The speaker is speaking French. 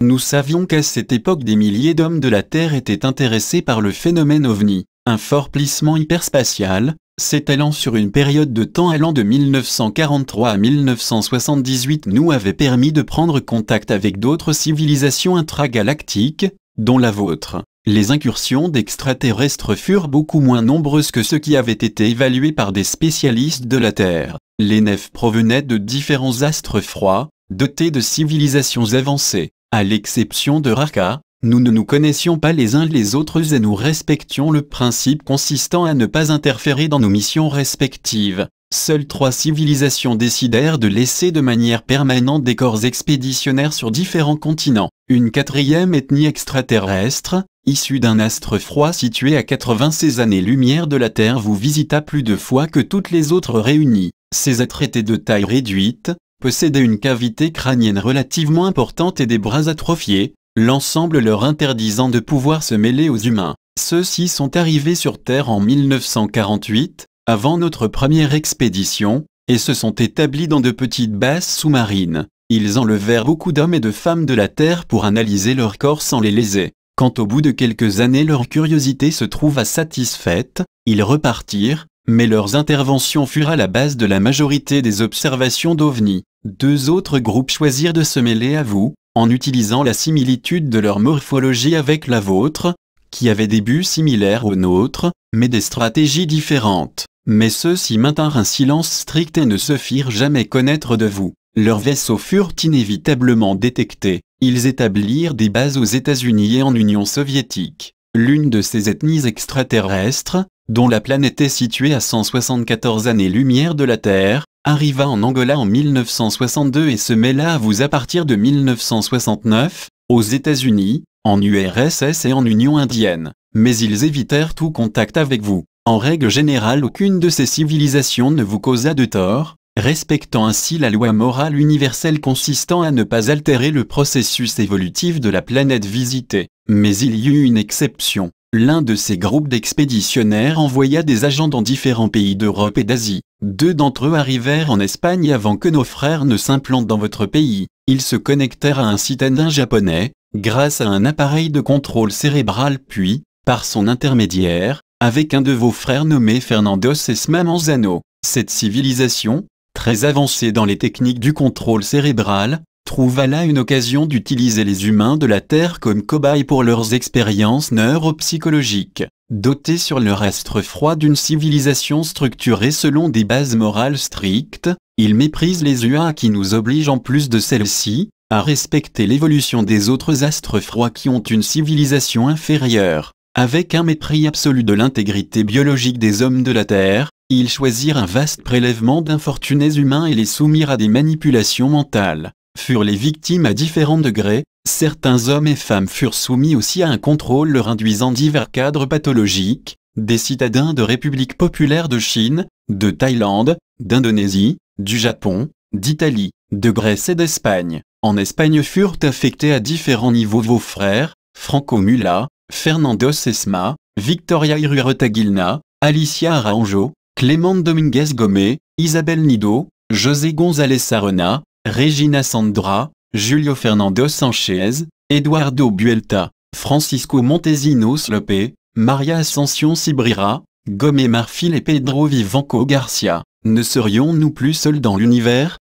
Nous savions qu'à cette époque des milliers d'hommes de la Terre étaient intéressés par le phénomène OVNI, un fort plissement hyperspatial, s'étalant sur une période de temps allant de 1943 à 1978 nous avait permis de prendre contact avec d'autres civilisations intragalactiques, dont la vôtre. Les incursions d'extraterrestres furent beaucoup moins nombreuses que ceux qui avaient été évalués par des spécialistes de la Terre. Les nefs provenaient de différents astres froids, dotés de civilisations avancées. À l'exception de rares cas, nous ne nous connaissions pas les uns les autres et nous respections le principe consistant à ne pas interférer dans nos missions respectives. Seules 3 civilisations décidèrent de laisser de manière permanente des corps expéditionnaires sur différents continents. Une 4e ethnie extraterrestre, issue d'un astre froid situé à 96 années-lumière de la Terre, vous visita plus de fois que toutes les autres réunies. Ces êtres étaient de taille réduite, possédaient une cavité crânienne relativement importante et des bras atrophiés, l'ensemble leur interdisant de pouvoir se mêler aux humains. Ceux-ci sont arrivés sur Terre en 1948, avant notre première expédition, et se sont établis dans de petites bases sous-marines. Ils enlevèrent beaucoup d'hommes et de femmes de la Terre pour analyser leurs corps sans les léser. Quand au bout de quelques années leur curiosité se trouva satisfaite, ils repartirent, mais leurs interventions furent à la base de la majorité des observations d'OVNI. 2 autres groupes choisirent de se mêler à vous, en utilisant la similitude de leur morphologie avec la vôtre, qui avait des buts similaires aux nôtres, mais des stratégies différentes. Mais ceux-ci maintinrent un silence strict et ne se firent jamais connaître de vous. Leurs vaisseaux furent inévitablement détectés. Ils établirent des bases aux États-Unis et en Union soviétique. L'une de ces ethnies extraterrestres, dont la planète est située à 174 années-lumière de la Terre, arriva en Angola en 1962 et se mêla à vous à partir de 1969, aux États-Unis, en URSS et en Union indienne. Mais ils évitèrent tout contact avec vous. En règle générale, aucune de ces civilisations ne vous causa de tort, respectant ainsi la loi morale universelle consistant à ne pas altérer le processus évolutif de la planète visitée. Mais il y eut une exception. L'un de ces groupes d'expéditionnaires envoya des agents dans différents pays d'Europe et d'Asie. 2 d'entre eux arrivèrent en Espagne avant que nos frères ne s'implantent dans votre pays. Ils se connectèrent à un citadin japonais, grâce à un appareil de contrôle cérébral puis, par son intermédiaire, avec un de vos frères nommé Fernando Sesma Manzano. Cette civilisation, très avancée dans les techniques du contrôle cérébral, trouva là une occasion d'utiliser les humains de la Terre comme cobayes pour leurs expériences neuropsychologiques. Dotés sur leur astre froid d'une civilisation structurée selon des bases morales strictes, ils méprisent les UA qui nous obligent en plus de celle-ci, à respecter l'évolution des autres astres froids qui ont une civilisation inférieure. Avec un mépris absolu de l'intégrité biologique des hommes de la Terre, ils choisirent un vaste prélèvement d'infortunés humains et les soumirent à des manipulations mentales. Furent les victimes à différents degrés, certains hommes et femmes furent soumis aussi à un contrôle leur induisant divers cadres pathologiques, des citadins de République populaire de Chine, de Thaïlande, d'Indonésie, du Japon, d'Italie, de Grèce et d'Espagne. En Espagne furent affectés à différents niveaux vos frères, Franco Mula, Fernando Sesma, Victoria Iruarota-Gilna, Alicia Araújo, Clemente Dominguez Gomé, Isabel Nido, José González Arona, Regina Sandra, Julio Fernando Sanchez, Eduardo Buelta, Francisco Montesinos Lope, Maria Ascension Sibrira, Gomé Marfil et Pedro Vivanco Garcia. Ne serions-nous plus seuls dans l'univers?